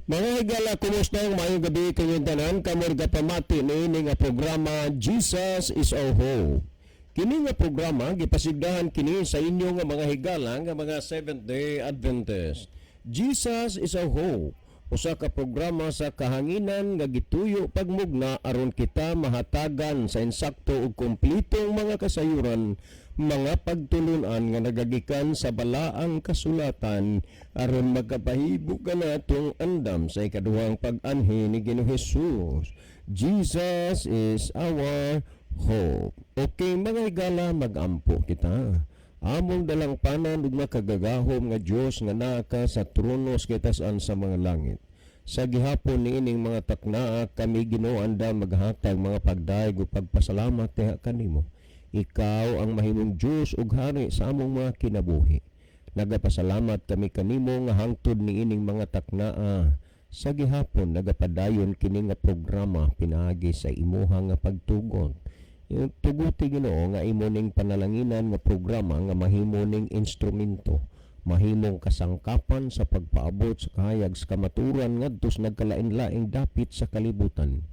Mga higala, kumusta ang mayong gabi kanyang tanan? Kamor pamati ni ini nga programa Jesus is our hope. Kini nga programa gipasigdahan kini sa inyo nga mga higala nga mga Seventh-day Adventist. Jesus is our hope. Usa ka programa sa kahanginan nga gituyo pagmugna aron kita mahatagan sa insakto ug kumplitong mga kasayuran, mga pagtulunan nga nagagikan sa balaang kasulatan aron magkapahibog ka natong andam sa ikaduhang pag-anhi ni Ginoong Hesus. Jesus is our hope. Okay mga higala, mag-ampo kita. Among dalang panan ug makagagahom nga Dios nga naa ka sa trono sa kitasan sa mga langit. Sa gihapon niining mga taknaa kami Ginoo anda maghatag mga pagdaig ug pagpasalamat diha kanimo. Ikaw ang mahimong Dios ug hari sa among mga kinabuhi. Nagapasalamat kami kanimo nga hangtod niining mga taknaa sa gihapon nagapadayon kini nga programa pinaagi sa imuha nga pagtugon. Tuguti Ginoo nga imo ning panalanginan nga programa nga mahimo ning instrumento, mahimong kasangkapan sa pagpaabot sa kahayag sa kamaturan ngadto sa nagkalain-laing dapit sa kalibutan.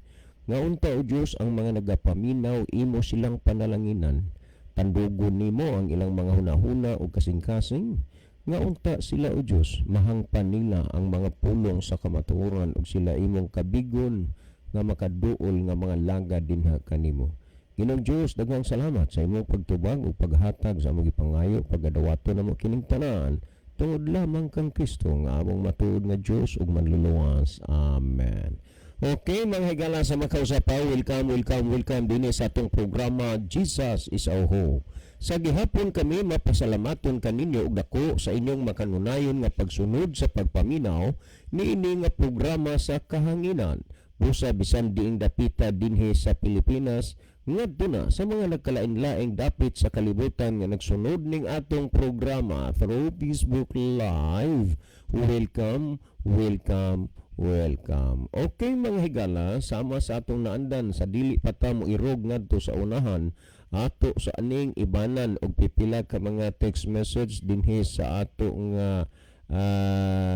Nga unta o Dios ang mga nagapaminaw imo silang panalanginan, tandugon nimo ang ilang mga hunahuna o kasing-kasing. Nga unta sila o Dios mahangpan nila ang mga pulong sa kamaturan ug sila imong kabigon nga makaduol nga mga laga dinha kanimo. Ginoong Diyos, daghang salamat sa imong pagtubag o paghatag sa among gipangayo, pagadawato na mo kining tanan, tungod lamang kang Kristo nga among matuod nga Diyos ug manluluwas. Amen. Okay, mga higala sa makausapaw, welcome din sa atong programa Jesus is our hope. Sa gihapon kami mapasalamaton kaninyo ug dako sa inyong makanunayon nga pagsunod sa pagpaminaw niini nga programa sa kahanginan. Busa bisan diing dapita dinhi sa Pilipinas, ngadto na sa mga nagkalain-laing dapit sa kalibutan nga nagsunod ning atong programa through Facebook Live. Welcome. Okay mga higala, sama sa atong naandan sa dili pa ta mo irog ngadto sa unahan, ato sa aning ibanan og pipila ka mga text message dinhi sa ato nga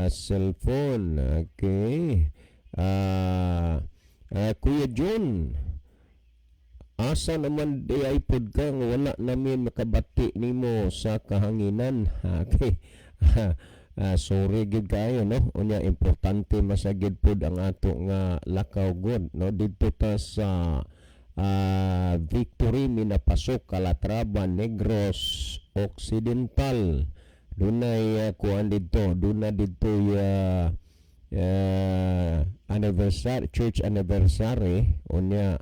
cellphone. Okay. Kuya John, asa naman di ay pod ka nga wala namin makabati nimo sa kahanginan. Okay. Sorry gid kayo no. Unya importante masagid pod ang ato nga lakaw god no didto ta sa Victory Minapasok, Calatrava, Negros Occidental. Dunay kuan didto, anniversary, church anniversary. Unya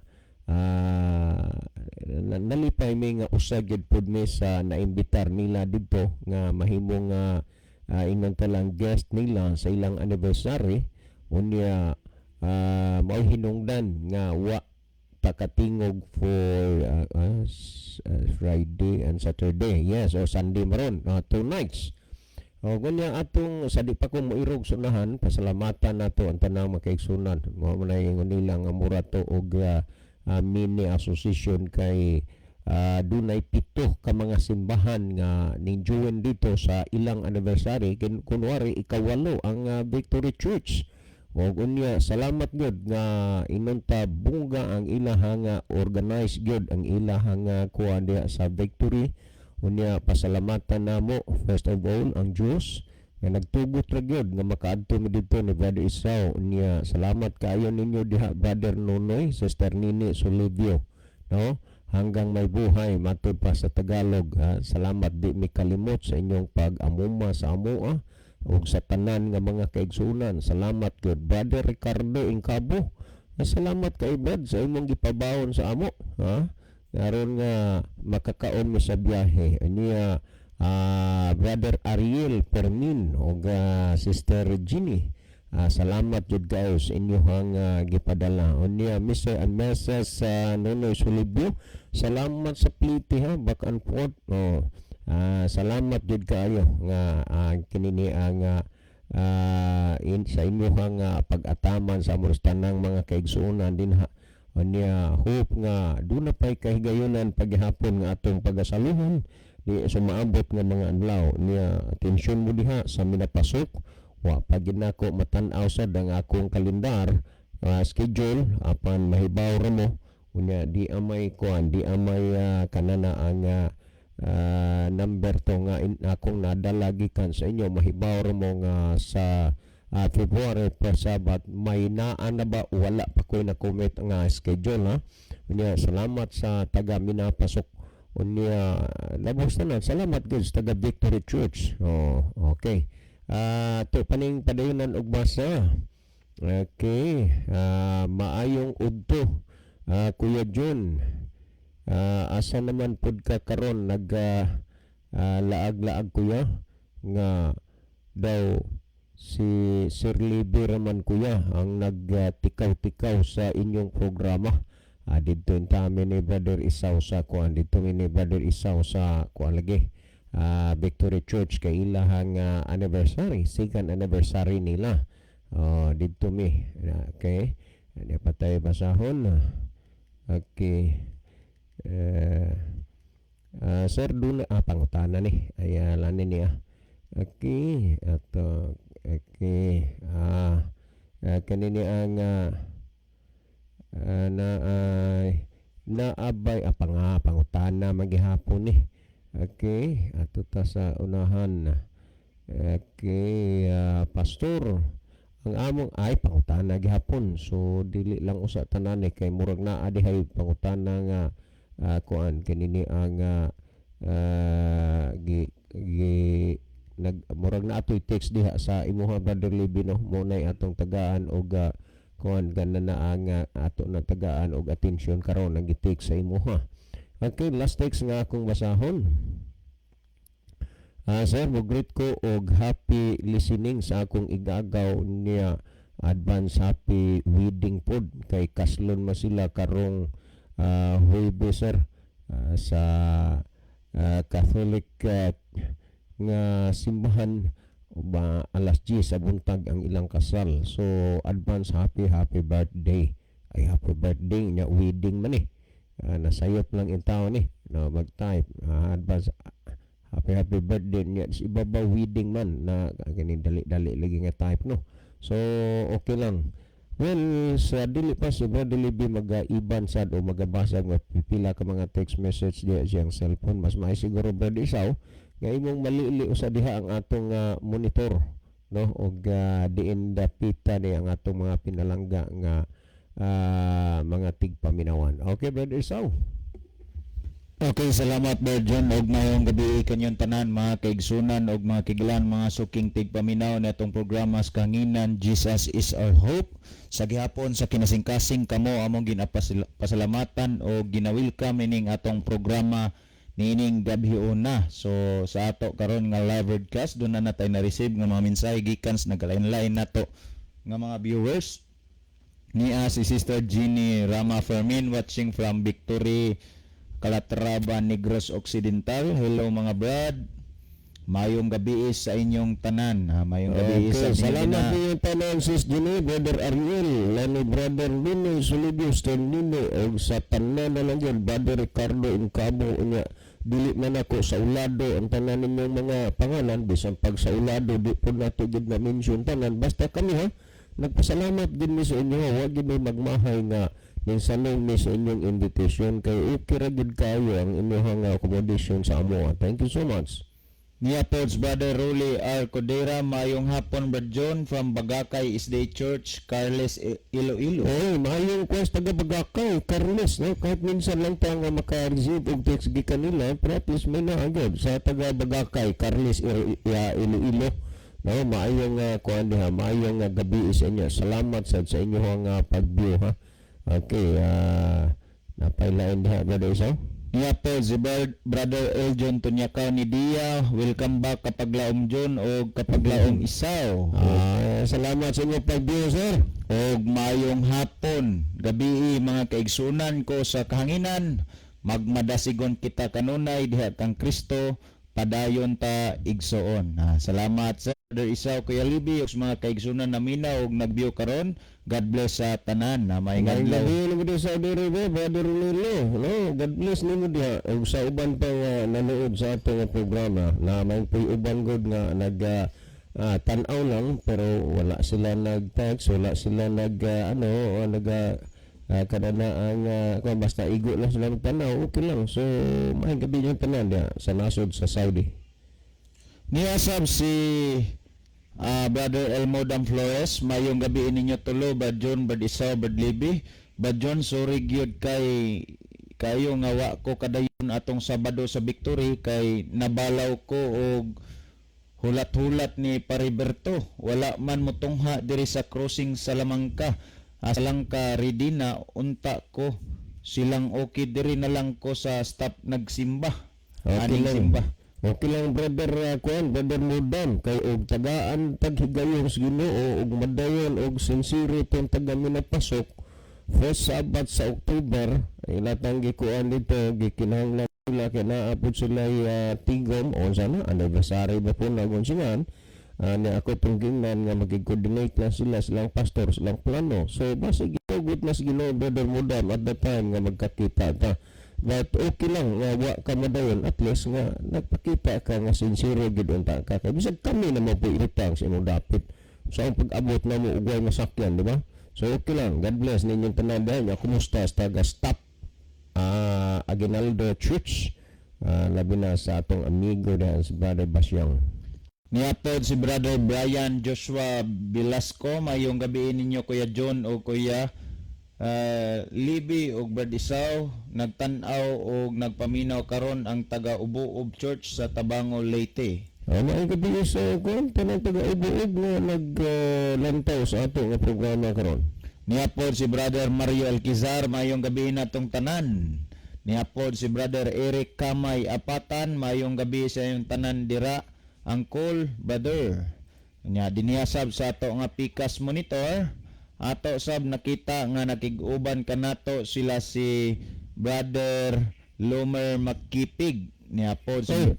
nalipay mi nga usagid pod mi sa naimbitar nila didto nga mahimong inang talang guest nila sa ilang anniversary. Unya mao hinungdan nga wa pakatingog for Friday and Saturday, yes, or Sunday maron, 2 nights. O ganyan atong sa di pa ko moirog sunahan, pasalamatan nato ang tanang makaigsunan. Mao man ay nila nga mura to og mini association kay dunay 7 ka mga simbahan nga ninjuwen dito sa ilang anniversary. Kunwari ikawalo ang Victory Church. O unya salamat gyud nga inunta bunga ang ilahang organized gyud ang ilahang kuan diha sa Victory. Unya pasalamatan namo first of all ang Dios nga nagtugot ra gyud nga makaadto mi didto ni Brother Isaw. Unya salamat kaayo ninyo diha Brother Nonoy, Sister Nini Solivio, no? Hanggang may buhay matud pa sa Tagalog. Salamat di mi kalimot sa inyong pag-amuma sa amoa ug sa tanan nga mga kaigsunan. Salamat gyud Brother Ricardo Incabo. Salamat kay Brad sa imong gipabawon sa amo, ha? Naroon nga makakaon mo sa biyahe. Niya Brother Ariel Permin o Sister Ginny. Salamat jud kayo sa inyong gipadala. O niya Mr. and Mrs. Nonoy Solibyo. Salamat sa pliti ha, back and forth. Salamat jud kayo nga kinini ang sa inyong pag-ataman sa among tanang mga kaigsuonan din ha. Unya hope nga duna pay kahigayonan paghapon nga atong pagasaluhan di sumaabot nga mga adlaw niya atensyon mo diha sa Minapasok. wa pa gid nako matan-aw sad ang akong kalendar, schedule apan mahibaw ra mo unya di amay kuan, di amay kanana ang number to nga akong nadala gikan sa inyo. Mahibaw ra mo nga sa February pa Sabat may naa na ba wala pa koy na comment nga schedule ha. Unya salamat sa taga Minapasok unya labos na salamat gud sa taga Victory Church. Okay. To paning padayonan og basa. Okay. Maayong udto Kuya John. Asa naman pud ka karon nag laag-laag kuya nga daw si Sir Libby raman kuya ang nagtikaw-tikaw sa inyong programa. Dito intami ni Brother Isaw sa kuan, dito ni Brother Isaw sa kuan lagi Victory Church kay ilahang anniversary, second anniversary nila. Dito mi. Okay. Ano patay basahon. Okay. Sir dula pangutana ni ay lanin niya. Okay, ato okay. Kanini ang naabay pangutana magihapon ni. Okay, ato ta sa unahan. Okay, pastor ang among ay pangutana gihapon. So dili lang usa tanan kay murag naa dihay pangutana nga kuan kanini ang murag na atoy text diha sa imuha Brother Libby no mo nay atong tagaan og kuan ganana ang ato na tagaan og atensyon karon ang gi-text sa imuha. Okay, last text nga akong basahon. Sir, mo-greet ko og happy listening sa akong igagaw niya advance happy wedding pod kay kaslon man sila karong Huwebes sir sa Catholic nga simbahan ba alas 10 sa buntag ang ilang kasal. So advance happy birthday. Ay happy birthday nya wedding man nasayop lang in tao ni no mag-type advance happy birthday niya ibabaw wedding man na kani dali lagi nga type no. So okay lang. Well, sa dili pa si Brother Libby mag-iban sad o magabasa nga pipila ka mga text message diya siyang cellphone. Mas may siguro Brother Isaw nga imong malili usa diha ang atong monitor no og diin dapita ni ang atong mga pinalangga nga mga tigpaminawan. Okay, Brother Isaw. Okay, salamat Brother John og mayong gabi kanyang tanan mga kaigsunan og mga kigilan mga suking tigpaminaw natong programa sa kanginan Jesus is our hope. Sa gihapon sa kinasingkasing kamo among ginapasalamatan o ginawelcome ning atong programa nining gabi una. So sa ato karon nga live broadcast doon na natay na-receive nga mga mensahe gikan sa nagalain-lain nato nga mga viewers. Niya si Sister Jeannie Rama Fermin watching from Victory Calatrava, Negros Occidental. Hello mga brad. Mayong gabi sa inyong tanan. Mayong gabi sa inyong salamat po yung tanan sis Jenny, Brother Ariel, lani Brother Nino, Solibio, Stern Nino, o sa tanan na lang yun, Brother Ricardo, Incabo, unya, dili man ako sa ulado, ang tanan ninyong mga pangalan, bisan pag sa ulado, di po nato gid na mention tanan, basta kami ha, nagpasalamat din mi sa inyo, huwag gid may magmahay nga, minsan lang mi sa inyong invitation, kay okay ra gid kayo ang inyong accommodation sa amo. Thank you so much. Niya Pods Brother Ruli R. Codera, mayong hapon Brad John from Bagakay Isday Church, Carles, Iloilo. Mayong quest taga Bagakay, Carles, no? Kahit minsan lang tayo nga maka-receive og text gikan nila, pero at least may naagad sa taga Bagakay, Carles, Iloilo. No, maayong kuan diha, maayong gabi sa inyo. Salamat sa inyong pag-view ha. Okay, napailain diha Brother Isaw. Niya po si Brother Eljon Tunyakaw ni Dia. Welcome back kapag laom John o kapag laom Isaw. Salamat sa inyo pag-view sir. Og mayong hapon, gabi mga kaigsunan ko sa kahanginan. Magmadasigon kita kanunay diha kang Kristo, padayon ta igsoon. Salamat sa Brother Isaw Kuya Libby ug mga kaigsunan namina og nagbiyo karon. God bless sa tanan na may ngadlaw. Nagbiyo sa Saudi Brother Lilo. No, God bless nimo diha ug sa uban pa nanood sa atong programa na may uban gud nga nag tanaw lang pero wala sila nag-text, wala sila kanana ang kung basta igo lang sila tanaw, okay lang. So maayong gabi yung tanan diya sa nasod sa Saudi. Niyasab si Brother Elmodam Flores, mayong gabi ninyo tulo, Badjon, Badisaw, Badlibi. Badjon, sorry gyud kay kayo nga wa ko kadayon atong Sabado sa Victory kay nabalaw ko og hulat-hulat ni Pariberto. Wala man mo tungha diri sa crossing sa Lamangka. Asalang ka ready na unta ko silang okay diri na lang ko sa stop nagsimba. Aning simba. Okay lang brother brother Mudam kay og tagaan paghigayong sa Ginoo og madayon og sincere tong taga minapasok first Sabbath sa October ay latang gikuan dito gikinahanglan sila kay naapod sila tigom o sana anniversary ba po nagonsingan ni ako tong gingnan nga mag-coordinate na silang pastor silang plano so basta gitugot na sa Ginoo brother Mudam at the time nga magkakita ta. But okay lang nga wa ka madayon at least nga nagpakita ka nga sincere gid unta ka kay bisag kami na mo puitang sa imong dapit sa pag-abot na mo ugay masakyan di ba so okay lang God bless ninyong tanan dahil kumusta sa taga stop Aguinaldo Church labi na sa atong amigo dahil si Brother Basyang. Niapod si Brother Brian Joshua Velasco, mayong gabi ninyo Kuya John o Kuya Libi og Badisaw, nagtan-aw og nagpaminaw karon ang taga Ubuob Church sa Tabango, Leyte. Ang gabi sa kung tanang taga Ubuob nga naglantaw sa ato nga programa karon. Niapod si Brother Mario Alquizar, mayong gabi natong tanan. Niapod si Brother Eric Kamay Apatan, mayong gabi sa iyong tanan dira. Uncle, brother. Nya diniyasab sa ato nga Pikas Monitor. Ato sab nakita nga nakig-uban kanato sila si Brother Lomer Makipig niya po sir.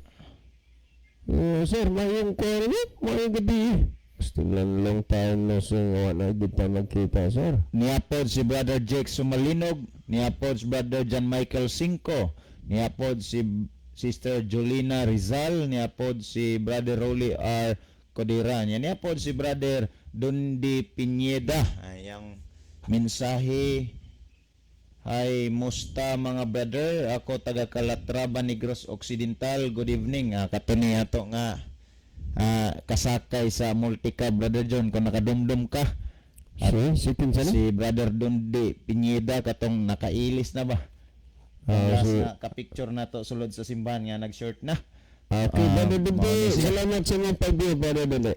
Sir, mayong cornet, mayong gabi. Still long time na sir, wala na tayo magkita sir. Niya po si Brother Jake Sumalinog, niya po si Brother John Michael Cinco, niya po si Sister Jolina Rizal, niya po si Brother Rolly R. Codiran. Niya po si Brother Dundi Pineda. Ayang mensahe. Hi, musta mga brother? Ako taga Calatrava, Negros Occidental. Good evening. Katuni ato nga kasakay sa Multicab, Brother John. Kung nakadumdum ka. Si Brother Dundi Pineda katong nakailis na ba? Last na ka-picture na to sulod sa simbahan nga nag-short na. Okay, Brother Dundi. Salamat sa mga pag-view, Brother Dundi.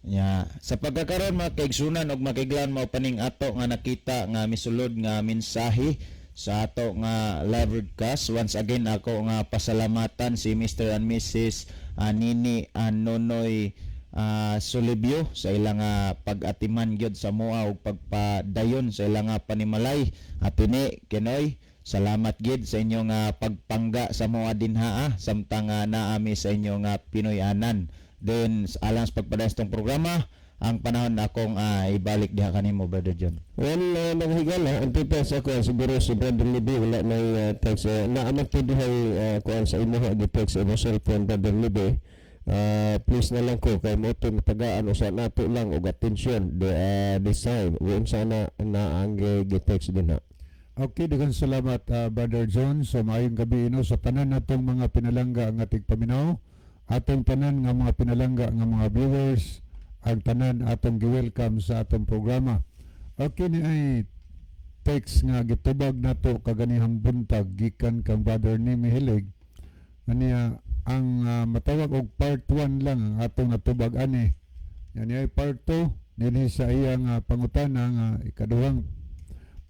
Ya, sa pagkakaroon mga kaigsunan og makiglan mao paning ato nga nakita nga misulod nga mensahe sa ato nga live broadcast. Once again ako nga pasalamatan si Mr. and Mrs. Nini Nonoy Solibio sa ilang pag-atiman gyud sa moa og pagpadayon sa ilang panimalay. Atuni kinoy salamat gid sa inyo nga pagpangga sa moa dinha samtang naami sa inyo nga Pinoy-anan. Then alang sa pagpadayas tong programa, ang panahon na akong ibalik diha kanimo Brother John. Well, manghigala, ang tipas ako siguro si Brother Libby wala na text na amak to dihay kuan sa imo gi-text imo cellphone Brother Libby. Please na lang ko kay mo to tagaan usa nato lang og atensyon this time. Uyon sana na ang gi-text din ha. Okay, daghang salamat Brother John. So maayong gabi sa tanan natong mga pinalangga nga tigpaminaw. Atong tanan nga mga pinalangga nga mga viewers, ang tanan atong gi-welcome sa atong programa. Okay ni ay text nga gitubag nato kaganihang buntag gikan kang Brother Nimi Hilig. Aniya ang matawag og part 1 lang ang atong natubag ani. Yan ay part 2 dinhi sa iyang pangutana nga ikaduhang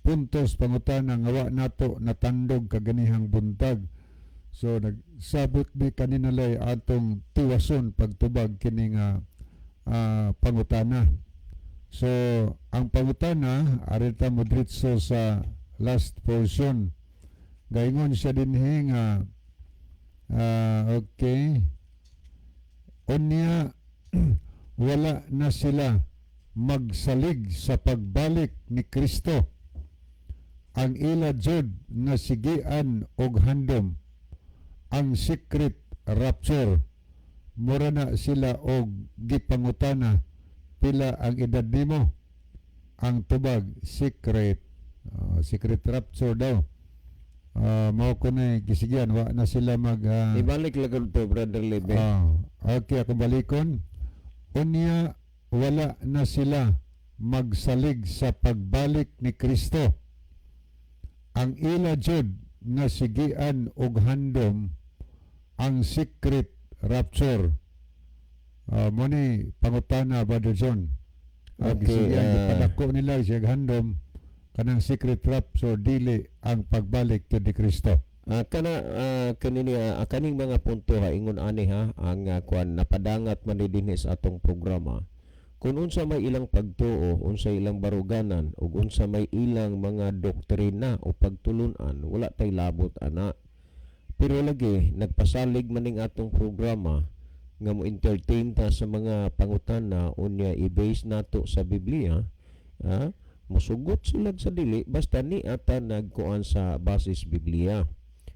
puntos pangutana nga wa nato natandog kaganihang buntag. So nagsabot mi kaninalay atong tiwason pagtubag kini nga pangutana. So ang pangutana arita mo diretso sa last portion. Gaingon siya dinhi nga okay. Unya wala na sila magsalig sa pagbalik ni Kristo. Ang ila jud nga sigian og handom ang secret rapture mura na sila og gipangutana pila ang edad nimo. Ang tubag secret secret rapture daw. Mao ko na gisigyan wa na sila mag Ibalik lang to, Brother Lebe. okay, ako balikon. Unya wala na sila magsalig sa pagbalik ni Kristo. Ang ila jud nga sigian og handom ang secret rapture. Mo ni pangutana, Brother John. Okay, Gisigian gipadako nila siya handom kanang secret rapture dili ang pagbalik to ni Kristo. Kaning mga punto ha ingon ani ha ang kuan napadangat man ni dinhi sa atong programa. Kung unsa may ilang pagtuo, unsa ilang baruganan ug unsa may ilang mga doktrina o pagtulunan, wala tay labot ana. Pero lagi nagpasalig man ning atong programa nga mo entertain ta sa mga pangutana unya i-base nato sa Biblia, musugot sila sa dili basta ni ata nagkuan sa basis Biblia.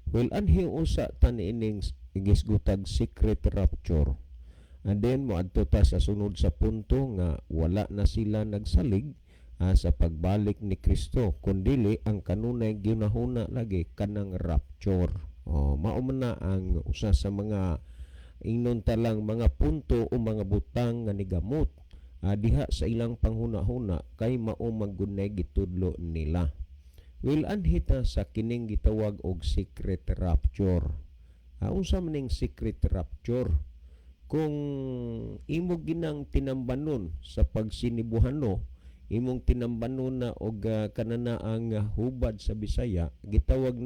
Well, anhi usa ta niining igisgutag secret rapture. And then moadto ta sa sunod sa punto nga wala na sila nagsalig sa pagbalik ni Kristo, kundili ang kanunay ginahuna lagi kanang rapture. Mao man na ang usa sa mga ingnon talang mga punto o mga butang nga nigamot diha sa ilang panghuna-huna kay mao maggunay gitudlo nila. Will anhita sa kining gitawag og secret rapture. Unsa man ning secret rapture? Kung imo ginang tinambanon sa pagsinibuhano, imong tinambanon na og kanana ang hubad sa Bisaya, gitawag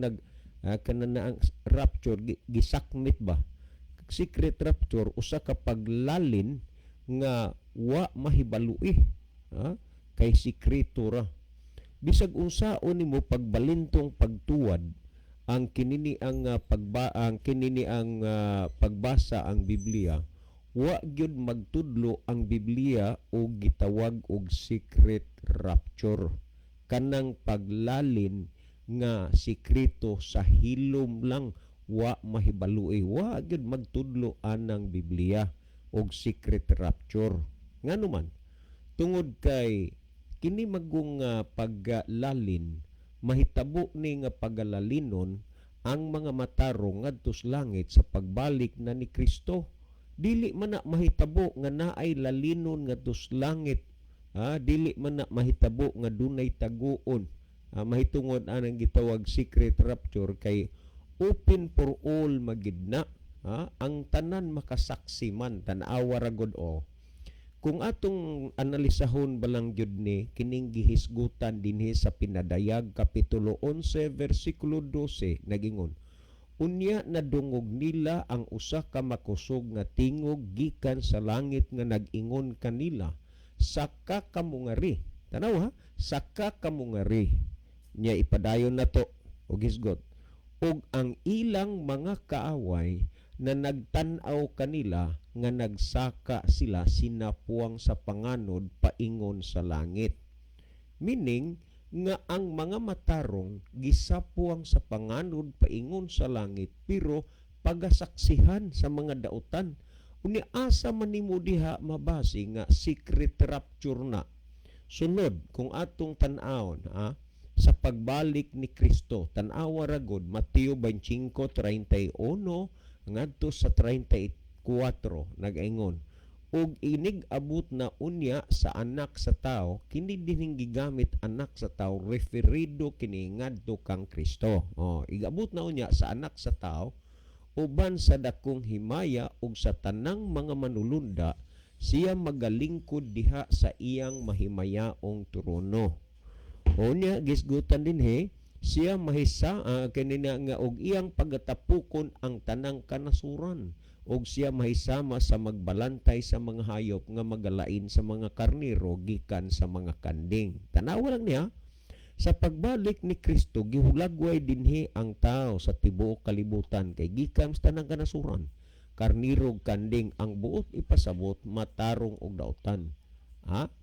kanana ang rapture, gisakmit ba? Secret rapture usa ka paglalin nga wa mahibalui, kay sikreto ra. Bisag unsaon nimo pagbalintong pagtuwad ang kinini ang pagbasa ang Biblia, wa gyud magtudlo ang Biblia og gitawag og secret rapture, kanang paglalin nga sikreto sa hilom lang wa mahibalui. Wa gyud magtudlo anang Biblia og secret rapture. Ngano man tungod kay kini magong paglalin mahitabo ni nga pagalalinon ang mga matarong ngadto sa langit sa pagbalik na ni Kristo. Dili man na mahitabo nga naay lalinon ngadto sa langit. Dili man na mahitabo nga dunay taguon. Mahitungod anang gitawag secret rapture kay open for all magidna. Ang tanan makasaksi man tan-awa ra gud Kung atong analisahon balang gyud ni kining gihisgutan dinhi sa Pinadayag kapitulo 11 versikulo 12 nagingon, unya nadungog nila ang usa ka makusog nga tingog gikan sa langit nga nag-ingon kanila, saka kamungari. Tanaw saka kamungari. Nya ipadayon nato og hisgot. Og ang ilang mga kaaway na nagtan-aw kanila nga nagsaka sila sinapuang sa panganod paingon sa langit. Meaning nga ang mga matarong gisapuang sa panganod paingon sa langit pero pagasaksihan sa mga dautan. Unya asa man nimo diha mabasi nga secret rapture na. Sunod kung atong tan-awon sa pagbalik ni Kristo, tan-awa ra gud Mateo 25:31 ngadto sa 34 nag-ingon, ug inig abot na unya sa anak sa tao, kini dining gigamit anak sa tao referido kini ngadto kang Kristo. Igabot na unya sa anak sa tao uban sa dakong himaya ug sa tanang mga manulunda, siya magalingkod diha sa iyang mahimayaong trono. Unya gisgutan dinhi siya mahisa kanina nga og iyang pagatapukon ang tanang kanasuran og siya mahisama sa magbalantay sa mga hayop nga magalain sa mga karnero gikan sa mga kanding. Tanawa lang niya sa pagbalik ni Kristo gihulagway dinhi ang tao sa tibuok kalibutan kay gikan sa tanang kanasuran, karnero ug kanding ang buot ipasabot matarong og dautan.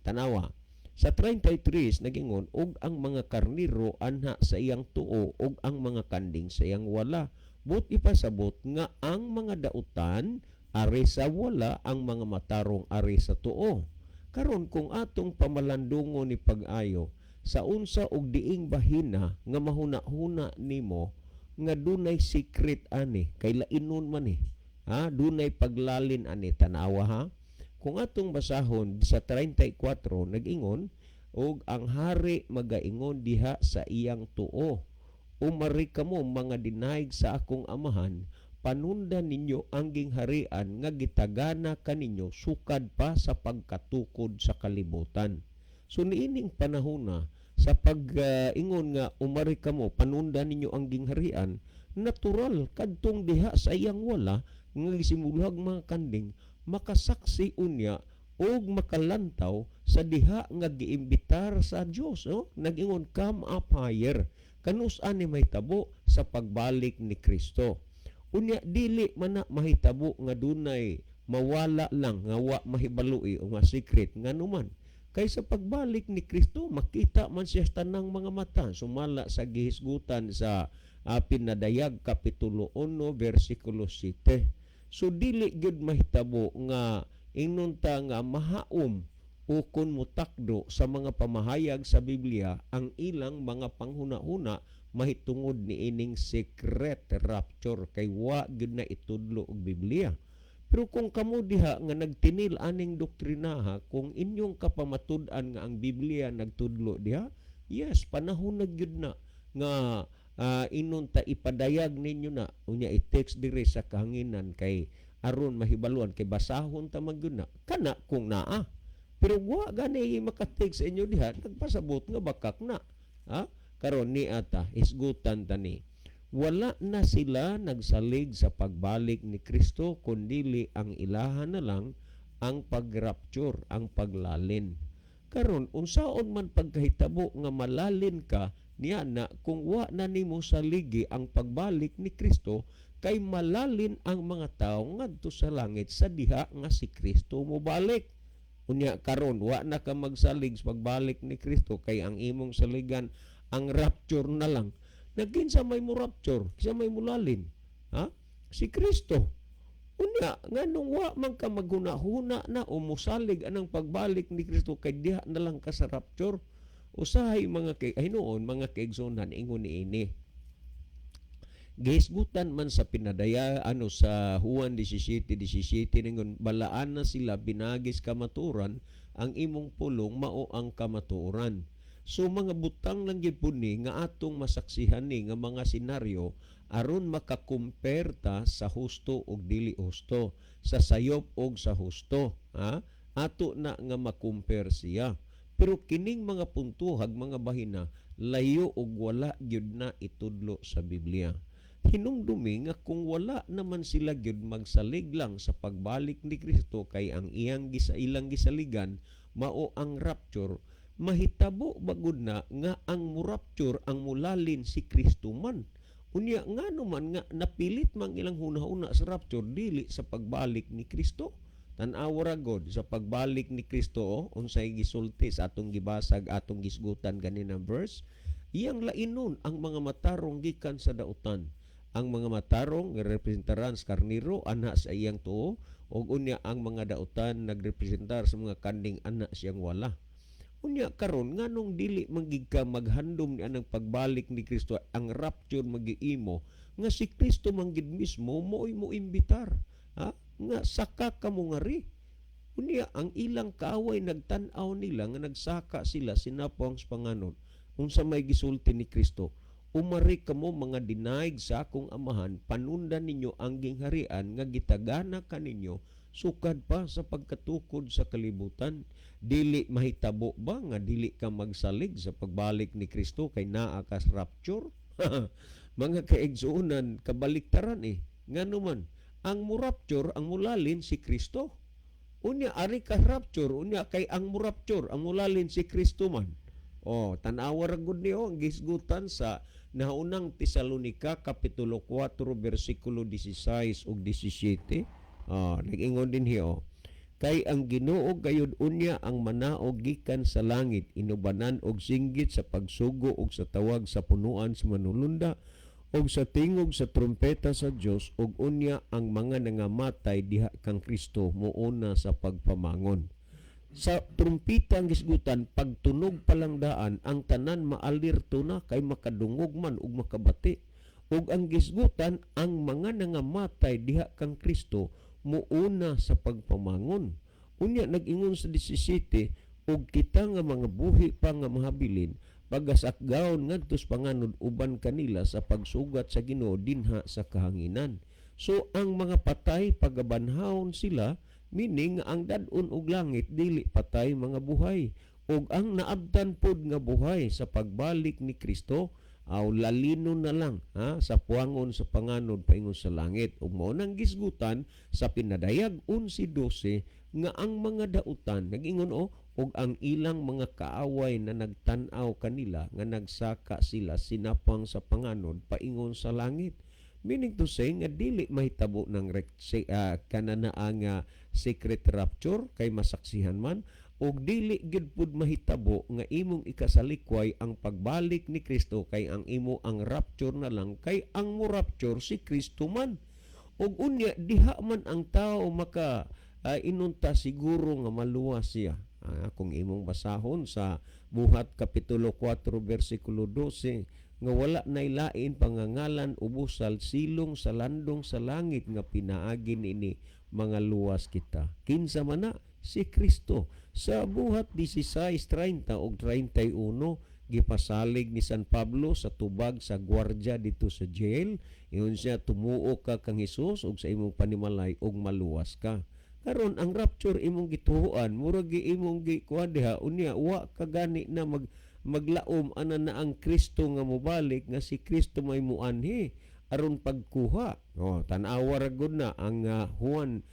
Tanawa sa 33 nagingon, og ang mga karniro anha sa iyang tuo og ang mga kanding sa iyang wala. But ipasabot nga ang mga dautan ari sa wala, ang mga matarong ari sa tuo. Karon kung atong pamalandungon ni pag-ayo sa unsa og diing bahina nga mahuna-huna nimo nga dunay secret ani kay lainon man dunay paglalin ani, tanawa ha. Kung atong basahon sa 34 nag-ingon og ang hari magaingon diha sa iyang tuo, umari kamo mga dinaig sa akong amahan, panundan ninyo ang gingharian nga gitagana kaninyo sukad pa sa pagkatukod sa kalibutan. So niining panahona sa pag-ingon nga umari kamo panundan ninyo ang gingharian, natural kadtong diha sa iyang wala nga gisimuluhag mga kanding makasaksi unya og makalantaw sa diha nga giimbitar sa Dios, no? Nag-ingon come up higher, kanus-an ni mahitabo sa pagbalik ni Kristo. Unya dili man na mahitabo nga dunay mawala lang nga wa mahibaloi o nga secret nga numan. Kay sa pagbalik ni Kristo makita man siya sa tanang mga mata, sumala sa gihisgutan sa Pinadayag kapitulo 1 versikulo 7. So dili gyud mahitabo nga inunta nga mahaom o kun mutakdo sa mga pamahayag sa Biblia ang ilang mga panghuna-huna mahitungod ni ining secret rapture kay wa gyud na itudlo og Biblia. Pero kung kamo diha nga nagtinil aning doktrinaha, kung inyong kapamatud-an nga ang Biblia nagtudlo diha, yes, panahon na gyud na nga inunta ipadayag ninyo na unya i-text dire sa kahanginan kay aron mahibaluan kay basahon ta magyud na kana kung naa. Pero wa gani maka-text sa inyo diha, nagpasabot nga bakak na. Karon ni ata isgutan tani, wala na sila nagsalig sa pagbalik ni Kristo kundili ang ilahan na lang ang pag-rapture, ang paglalin. Karon unsaon man pagkahitabo nga malalin ka niya na kung wa na nimo saligi ang pagbalik ni Kristo, kay malalin ang mga tao ngadto sa langit sa diha nga si Kristo mobalik. Unya karon wa na ka magsalig sa pagbalik ni Kristo kay ang imong saligan ang rapture na lang. Nagkinsa may mo rapture, kinsa may mulalin? Si Kristo. Unya nganong wa man ka maghuna-huna na o musalig anang pagbalik ni Kristo kay diha na lang ka sa rapture. Usahay mga hinuon mga kaigsunan ingon niini. Gihisgutan man sa Pinadaya sa Juan 17:17 ningon balaan na sila binagis kamaturan, ang imong pulong mao ang kamatuoran. So mga butang lang gyud ni nga atong masaksihan ni nga mga senaryo aron makakumperta sa husto ug dili husto, sa sayop ug sa husto. Ato na nga makumper siya. Pero kining mga puntuhag mga bahina layo ug wala gyud na itudlo sa Biblia. Hinumdumi nga kung wala naman sila gyud magsalig lang sa pagbalik ni Kristo kay ang iyang ilang gisaligan mao ang rapture, mahitabo bagud na nga ang murapture ang mulalin si Kristo man. Unya ngano man nga napilit mang ilang hunahuna sa rapture dili sa pagbalik ni Kristo. Tan-aw ra god sa pagbalik ni Kristo unsay gisulti sa atong gibasag atong gisgutan ganinang verse, iyang lainon ang mga matarong gikan sa dautan. Ang mga matarong representaran sa karniro ana sa iyang tuo ug unya ang mga dautan nagrepresentar sa mga kanding ana siyang wala. Unya karon nganong dili magig ka maghandom ni anang pagbalik ni Kristo, ang rapture magiimo nga si Kristo manggid mismo mo'y mo imbitar nga saka ka mo ngari. Unya ang ilang kaaway nagtan-aw nila nga nagsaka sila sinapong sa panganon unsa may gisulti ni Kristo, umari kamo mga dinaig sa akong amahan, panundan ninyo ang gingharian nga gitagana kaninyo sukad pa sa pagkatukod sa kalibutan. Dili mahitabo ba nga dili ka magsalig sa pagbalik ni Kristo kay naa ka sa rapture? Mga kaigsuunan, kabaliktaran ngano man ang murapture ang mulalin si Kristo. Unya ari ka rapture unya kay ang murapture ang mulalin si Kristo man. Tan-awa ra gud niyo ang gisgutan sa naunang Tesalonica kapitulo 4 bersikulo 16 ug 17. Nag-ingon din hiyo, kay ang Ginoo gayud unya ang manaog gikan sa langit, inubanan og singgit sa pagsugo og sa tawag sa punuan sa manulunda, og sa tingog sa trumpeta sa Dios ug unya ang mga nangamatay diha kang Kristo muuna sa pagpamangon. Sa trumpeta ang gisgutan, pagtunog palang daan, ang tanan maalirto na kay makadungog man ug makabati. Ug ang gisgutan, ang mga nangamatay diha kang Kristo muuna sa pagpamangon. Unya nag-ingon sa 17, ug kita nga mga buhi pa nga mahabilin, pagasakgaon ngadtos panganod uban kanila sa pagsugat sa Ginoo dinha sa kahanginan. So ang mga patay pagabanhawon sila, meaning ang dadon og langit dili patay mga buhay, ug ang naabtan pod nga buhay sa pagbalik ni Kristo aw lalino na lang sa puangon sa panganod paingon sa langit. Ug mao nang gisgutan sa pinadayag 11:12 nga ang mga dautan nag-ingon ug ang ilang mga kaaway na nagtan-aw kanila nga nagsaka sila sinapang sa panganod paingon sa langit. Meaning to say nga dili mahitabo ng kananaa nga secret rapture kay masaksihan man, ug dili gid pud mahitabo nga imong ikasalikway ang pagbalik ni Kristo kay ang imo ang rapture na lang kay ang mo rapture si Kristo man. Ug unya diha man ang tao maka inunta siguro nga maluwas siya. Kung imong basahon sa Buhat Kapitulo 4 versikulo 12 nga wala nay lain pangangalan ubusal silong sa landong sa langit nga pinaagin ini mga luwas kita. Kinsa man na si Kristo. Sa Buhat 16:30 ug 31 gipasalig ni San Pablo sa tubag sa gwardiya dito sa jail. Iyon siya, tumuo ka kang Hesus ug sa imong panimalay ug maluwas ka. Karon ang rapture imong gituhuan, murag imong gikuan diha unya wa ka gani na maglaom ana na ang Kristo nga mobalik nga si Kristo may muanhi aron pagkuha. Tan-awa ra gud na ang Juan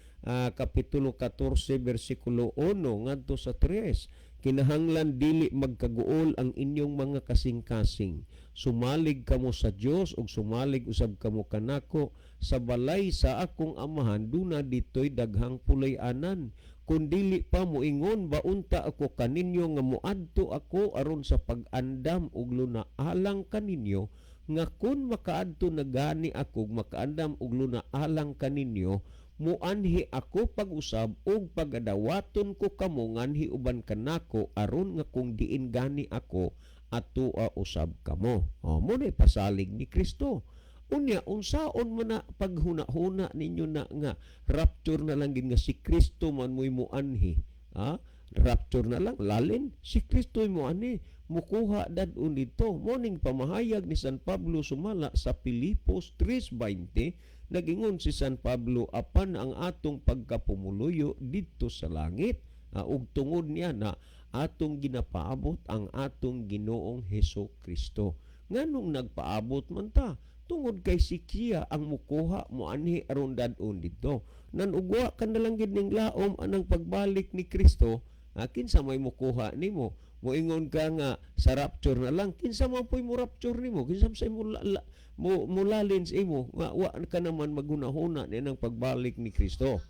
Kapitulo 14 versikulo 1 ngadto sa 3. Kinahanglan dili magkaguol ang inyong mga kasing-kasing. Sumalig kamo sa Dios ug sumalig usab kamo kanako. Sa balay sa akong amahan duna ditoy daghang pulay-anan. Kung dili pa moingon baunta ako kaninyo nga moadto ako aron sa pag-andam ug lunaalang kaninyo, nga kun makaadto na gani ako makaandam ug lunaalang kaninyo, muanhi ako pag-usab ug pagadawaton ko kamo nganhi uban kanako aron nga kung diin gani ako atua usab kamo. Mo ni pasalig ni Kristo. Unya unsaon man na paghuna-huna ninyo na nga rapture na lang gid nga si Kristo man mo'y muanhi. Rapture na lang lalin si Kristo muanhi mukuha dadun dito. Morning pamahayag ni San Pablo sumala sa Pilipos 3:20. Nagingon si San Pablo, apan ang atong pagkapumuluyo dito sa langit, ug tungod niya na atong ginapaabot ang atong Ginoong Hesus Kristo. Nganong nagpaabot man ta? Tungod kay sikiya ang mukuha mo anhi aron dadon dito. Nanugwa ka na lang gid ning laom anang pagbalik ni Kristo, kinsa may mukuha nimo? Moingon ka nga sa rapture na lang, kinsa man po'y mo rapture nimo? Kinsa say mo lalin sa imo nga wa ka naman maghunahuna ni nang pagbalik ni Kristo.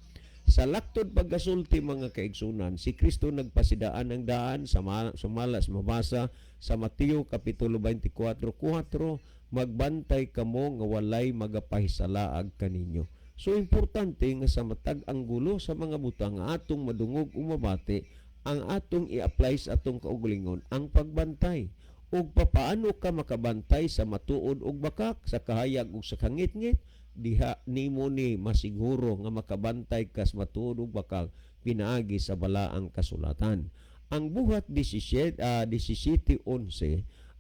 Sa laktod pagkasulti mga kaigsunan, si Kristo nagpasidaan ng daan sa malas mabasa sa Mateo Kapitulo 24:4, magbantay kamo nga walay magapahisalaag kaninyo. So importante nga sa matag ang gulo sa mga butang nga atong madungog umabati, ang atong i-apply sa atong kaugalingon ang pagbantay. Ug papaano ka makabantay sa matuod ug bakak, sa kahayag ug sa kangit-ngit, diha nimo ni masiguro nga makabantay kas matuod ug bakak pinaagi sa balaang kasulatan. Ang Buhat 17:11,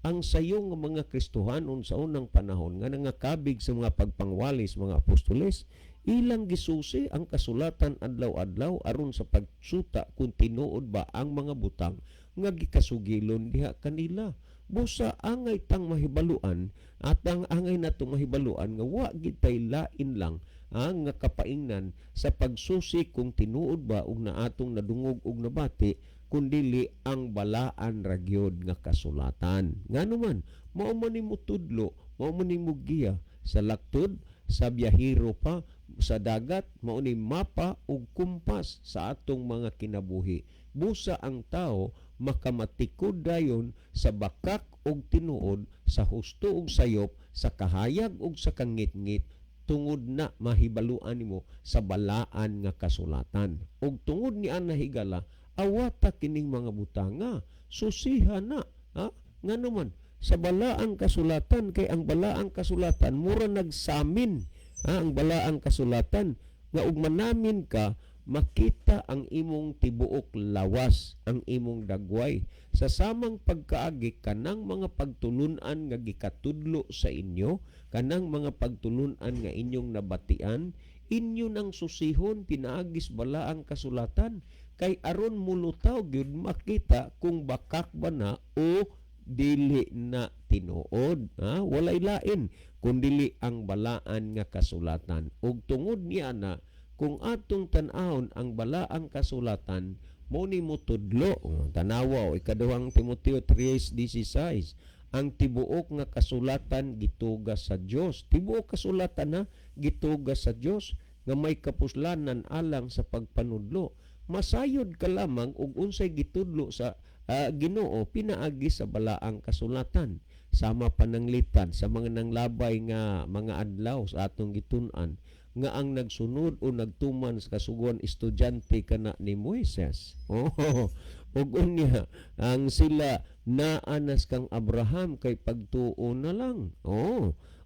ang sayo nga mga Kristohanon sa unang panahon nga nangakabig sa mga pagpangwalis mga apostoles, ilang gisusi ang kasulatan adlaw-adlaw aron sa pagsuta kung tinuod ba ang mga butang nga gikasugilon diha kanila. Busa angay tang mahibaluan at ang angay natong mahibaluan nga wa gid tay lain lang ang nga kapaingnan sa pagsusi kung tinuod ba ug naatong nadungog ug nabati, kundili ang balaan ragyod nga kasulatan. Ngano man, mao man nimo tudlo, mao man nimo giya sa laktod, sa biyahero pa, sa dagat, mao ni mapa ug kumpas sa atong mga kinabuhi. Busa ang tao makamatikod dayon sa bakak og tinuod, sa husto og sayop, sa kahayag og sa kangit-ngit, tungod na mahibaluan nimo sa balaan nga kasulatan. Og tungod ni ana higala, awata kining mga butanga, susiha na, ha? Nga naman, sa balaang kasulatan, kay ang balaang kasulatan, mura nagsamin, ha? Ang balaang kasulatan, nga ug manamin ka, makita ang imong tibuok lawas, ang imong dagway. Sa samang pagkaagi, kanang mga pagtulunan nga gikatudlo sa inyo, kanang mga pagtulunan nga inyong nabatian, inyo nang susihon pinaagis bala ang kasulatan, kay aron mulutaw gyud makita kung bakak ba na o dili na tinuod. Ha? Walay lain kundili ang balaan nga kasulatan. Ug tungod niya na, kung atong tan-awon ang balaang kasulatan, mo ni mo tudlo. Tanawa, ikaduhang Timoteo 3:16, ang tibuok nga kasulatan gitugas sa Dios. Tibuok kasulatan na gitugas sa Dios nga may kapuslanan alang sa pagpanudlo. Masayod ka lamang ug unsay gitudlo sa Ginoo pinaagi sa balaang kasulatan. Sama pananglitan sa mga nanglabay nga mga adlaw sa atong gitun-an, nga ang nagsunod o nagtuman sa kasuguan estudyante kana ni Moises. Ug unya ang sila naanas kang Abraham kay pagtuo na lang.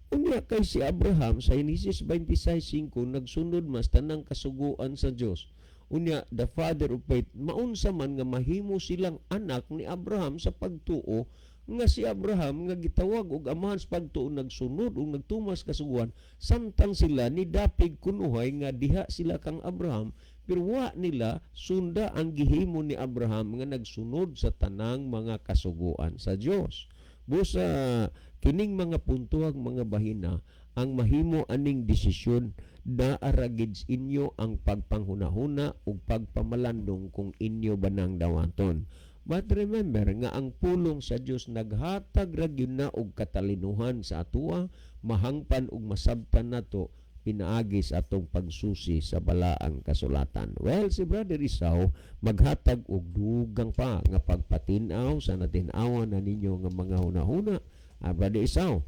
Unya kay si Abraham sa Genesis 26:5 nagsunod mas tanang kasuguan sa Dios. Unya the father of faith, maunsa man nga mahimo silang anak ni Abraham sa pagtuo, nga si Abraham nga gitawag og amahan sa pagtuo nagsunod ug nagtumas kasuguan, samtang sila ni dapig kunuhay nga diha sila kang Abraham, pero wa nila sunda ang gihimo ni Abraham nga nagsunod sa tanang mga kasuguan sa Dios. Busa kining mga puntuhang mga bahina, ang mahimo aning desisyon na aragid inyo ang pagpanghunahuna ug pagpamalandong kung inyo banang dawaton. But remember nga ang pulong sa Dios naghatag ra gyud na og katalinuhan sa atoa, mahangpan ug masabtan nato pinaagi sa atong pagsusi sa balaang kasulatan. Well, si Brother Isaw maghatag og dugang pa nga pagpatin-aw sa natin-awan na ninyo nga mga hunahuna. Brother Isaw.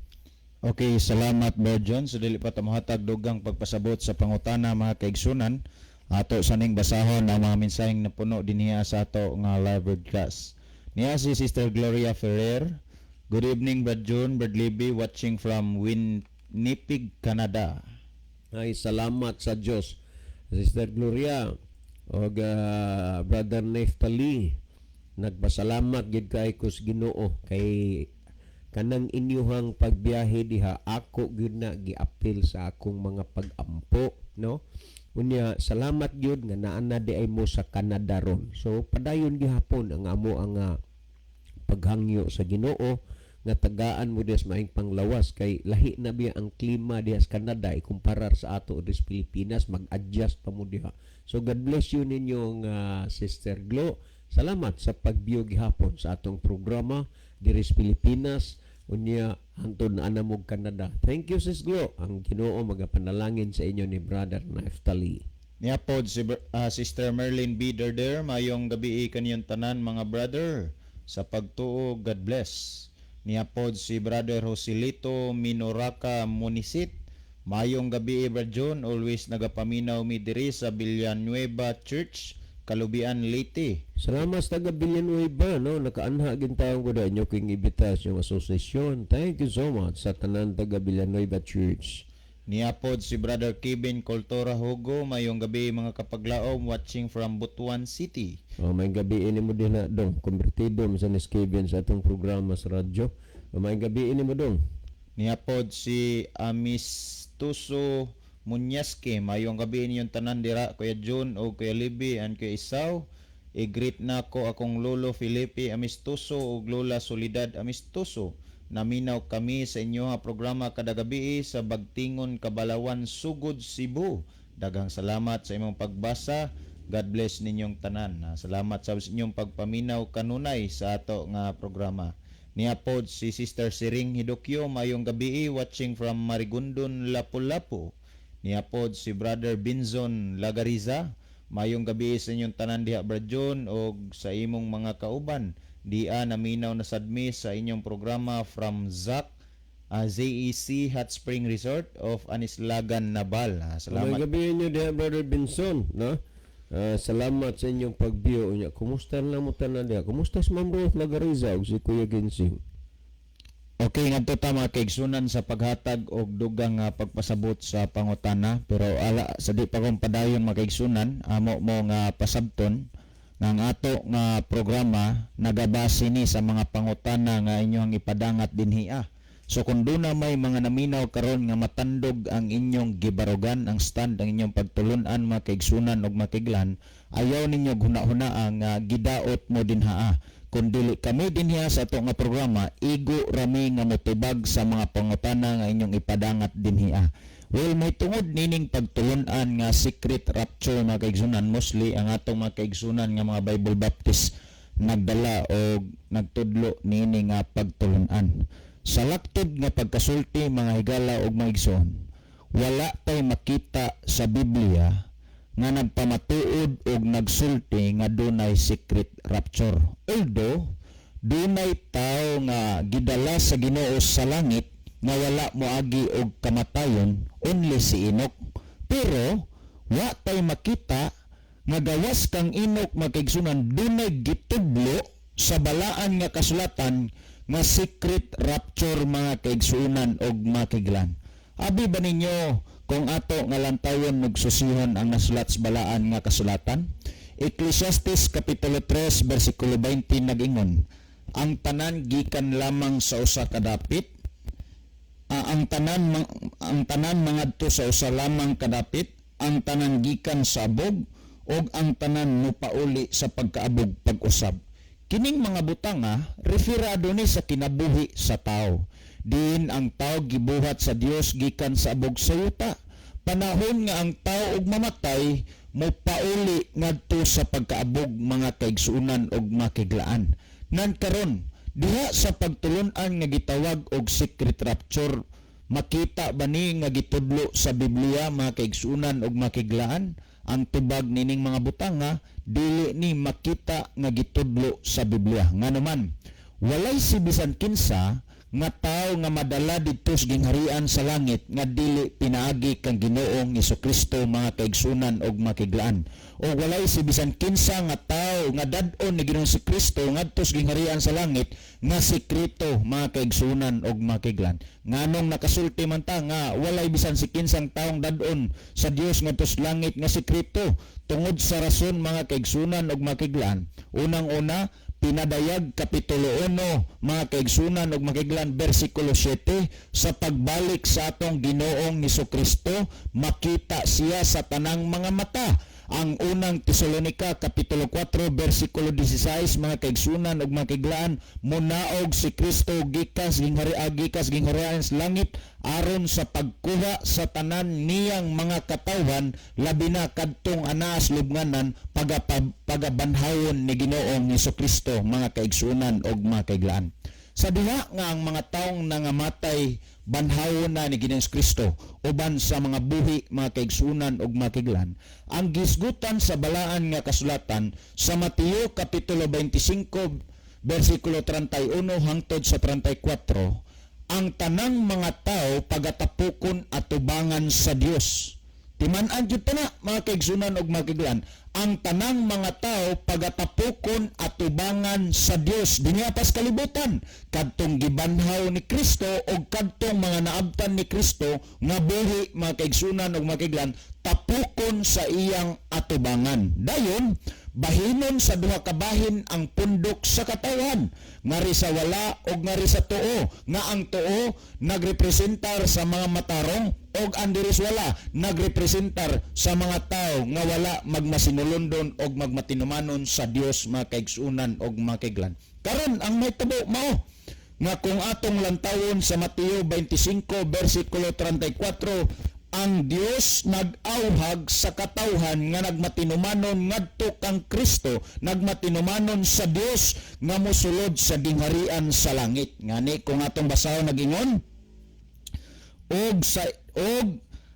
Okay, salamat Brother John. So dili pa ta mohatag dugang pagpasabot sa pangutana mga kaigsunan. Ato saning basahon ang mga mensaheng napuno dinhiya sa ato nga live broadcast. Niya si Sister Gloria Ferrer. Good evening Brother John, Brother Libby, watching from Winnipeg, Canada. Ay salamat sa Dios. Sister Gloria og Brother Neftali, nagpasalamat gid kay kus Ginoo kay kanang inyuhang pagbiyahe diha, ako gyud na giapil sa akong mga pag-ampo, no? Unya salamat gyud nga naana di ay mo sa Canada ron. So padayon gihapon ang amo ang paghangyo sa Ginoo nga tagaan mo des maing panglawas kay lahi na biya ang klima diha sa Canada ikumparar sa ato des Pilipinas, mag-adjust pa mo diha. So God bless you ninyong Sister Glo. Salamat sa pagbiyo gihapon sa atong programa diri sa Pilipinas. Unya hantod na anamog Canada. Thank you Sis Glo. Ang Ginoo magapanalangin sa inyo ni Brother Neftali. Niya pod si Sister Merlin B. Derder, mayong gabi kaniyong tanan mga brother. Sa pagtuo, God bless. Niya pod si Brother Joselito Minoraka Munisit. Mayong gabi Brother John, always nagapaminaw mi diri sa Villanueva Church, Kalubian, Leyte. Salamat sa taga Villanueva, no? Nakaanha gintawang ko da inyo kong ibitas yung asosasyon. Thank you so much sa tanan taga Villanueva Church. Niapod si Brother Kevin Coltora Hugo, mayong gabi mga kapaglaom, watching from Butuan City. May gabi ini mo din na dong, konvertido sa Kevin sa atong programa sa radyo. May gabi ini mo dong. Niapod si Amistuso Munyaske, mayong gabi ninyong tanan dira, Kuya John o Kuya Libby and Kuya Isaw. I-greet na ko akong Lolo Felipe Amistoso o Lola Solidad Amistoso. Naminaw kami sa inyo nga programa kada gabi sa Bagtingon, Kabalawan, Sugod, Cebu. Daghang salamat sa imong pagbasa. God bless ninyong tanan. Salamat sa inyong pagpaminaw kanunay sa ato nga programa. Niapod si Sister Siring Hidokyo, mayong gabi watching from Marigondon, Lapu-Lapu. Niapod si Brother Binzon Lagariza, Mayong gabi sa inyong tanan diha Brad John og sa imong mga kauban. Diya naminaw na sadmi sa inyong programa from ZEC Hot Spring Resort of Anislagan, Nabal. May Salamat. gabi niyo diha Brother Benson, no? Salamat sa inyong pagbiyo niya. Kumusta na mo tanan diha? Kumusta si Ma'am Ruth Lagariza ug si Kuya Ginsing? Okay, ngadto ta mga kaigsunan sa paghatag og dugang pagpasabot sa pangutana, pero ala sa di pa kong padayon mga kaigsunan, amo mo nga pasabton nga ang ato nga programa nagabase ni sa mga pangutana nga inyong ipadangat dinhiya. So kung doon na may mga naminaw karon nga matandog ang inyong gibarugan, ang stand ang inyong pagtulunan mga kaigsunan ug makiglan, ayaw ninyo huna-huna ang gidaot mo dinhaa. Kung dili kami dinhiya sa ato nga programa, igo rami nga motubag sa mga pangutana nga inyong ipadangat dinhiya. Well, may tungod nining pagtulunan nga secret rapture mga kaigsunan, mostly ang atong mga kaigsunan nga mga Bible Baptist nagdala o nagtudlo nining nga pagtulunan. Sa laktod nga pagkasulti mga higala ug mga igsoon, wala tay makita sa Biblia nga nagpamatuod og nagsulti nga dunay secret rapture. Although dunay tao nga gidala sa Ginoo sa langit nga wala moagi og kamatayon, only si Enoch. Pero wa tay makita nga gawas kang Enoch makigsunan dunay gitudlo sa balaan nga kasulatan nga secret rapture mga kaigsunan og makiglan. Abi ba ninyo kung ato nga lantayon nagsusihon ang nasulat sa balaan nga kasulatan? Ecclesiastes Kapitulo 3 versikulo 20 nag-ingon, ang tanan gikan lamang sa usa ka dapit, ang tanan mangadto sa usa lamang kadapit, ang tanan gikan sa abog ug ang tanan mopauli sa pagkaabog pag-usab. Kining mga butanga referado ni sa kinabuhi sa tao. Diin ang tao gibuhat sa Dios gikan sa abog sa yuta. Panahon nga ang tao og mamatay mopauli ngadto sa pagkaabog mga kaigsunan og makiglaan. Nan karon diha sa pagtulon-an nga gitawag og secret rapture, makita ba ni nga gitudlo sa Biblia mga kaigsunan og makiglaan? Ang tubag nining mga butanga dili ni makita nga gitudlo sa Biblia. Nga naman, walay si bisan kinsa nga tao nga madala didto sa gingharian sa langit nga dili pinaagi kang Ginoong Hesukristo mga kaigsunan og makiglaan. O walay si bisan kinsa nga tao nga dad-on ni Ginoong Kristo ngadto sa gingharian sa langit nga sekreto mga kaigsunan og makiglaan. Nganong nakasulti man ta nga walay bisan si kinsang taong dad-on sa Dios ngadto sa langit nga sekreto tungod sa rason mga kaigsunan og makiglaan. Unang-una, pinadayag Kapitulo 1 mga kaigsunan ug makiglan bersikulo 7, sa pagbalik sa atong Ginoong Hesukristo makita siya sa tanang mga mata. Ang unang Tesalonica Kapitulo 4 bersikulo 16 mga kaigsunan ug makiglaan, munaog si Kristo gikas gingharian sa langit aron sa pagkuha sa tanan niyang mga katawhan, labi na kadtong anas lubnganan pagabanhawon ni Ginoong Hesukristo mga kaigsunan ug makiglaan. Sa diha nga ang mga taong nangamatay banhawon na ni Ginoong Kristo uban sa mga buhi mga kaigsunan ug makiglan, ang gisgutan sa balaan nga kasulatan sa Mateo Kapitulo 25 bersikulo 31 hangtod sa 34, ang tanang mga tao pagatapukon at tubangan sa Dios. Timan-an jud na mga kaigsunan ug makiglan, ang tanang mga tao pagatapukon at tubangan sa Dios dinhi pas kalibutan kadtong gibanhaw ni Kristo ug kadtong mga naabtan ni Kristo nga buhi mga kaigsunan ug makiglan tapukon sa iyang atubangan. Dayon bahinon sa duha ka bahin ang pundok sa katawan, ngari sa wala ug ngari sa tuo, nga ang tuo nagrepresentar sa mga matarong ug ang diris wala nagrepresentar sa mga tao nga wala magmasinulondon ug magmatinumanon sa Dios mga kaigsunan ug makiglan. Karon ang may tubo mao nga kung atong lantawon sa Mateo 25 bersikulo 34, ang Dios nag-awhag sa katawhan nga nagmatinumanon ngadto kang Kristo, nagmatinumanon sa Dios nga mosulod sa gingharian sa langit. Ngani kung atong basahon nagingon, og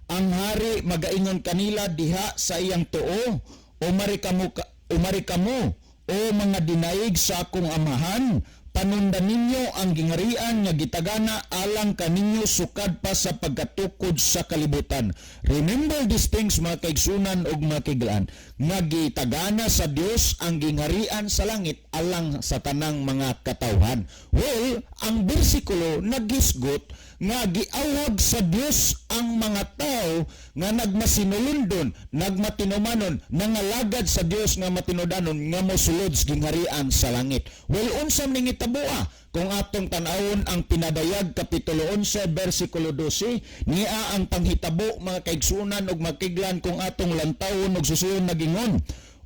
ang hari magaingon kanila diha sa iyang tuo umari kamo o mga dinaig sa akong amahan, panundan ninyo ang gingarian nga gitagana alang kaninyo sukad pa sa pagkatukod sa kalibutan. Remember these things, mga kaigsunan ug mga kaigaan, nga gitagana sa Dios ang gingarian sa langit alang sa tanang mga katawhan. Well, ang bersikulo nagisgot nga giawag sa Dios ang mga tao nga nagmasinulundon, nagmatinumanon, nangalagad sa Dios nga matinudanon nga mosulod sa gingharian sa langit. Well, unsam ning itaboa kung atong tan-awon ang pinadayag kapitulo 11 bersikulo 12, niya ang panghitabo, mga kaigsunan ug makiglan, kung atong lantawon ug susuyon nagingon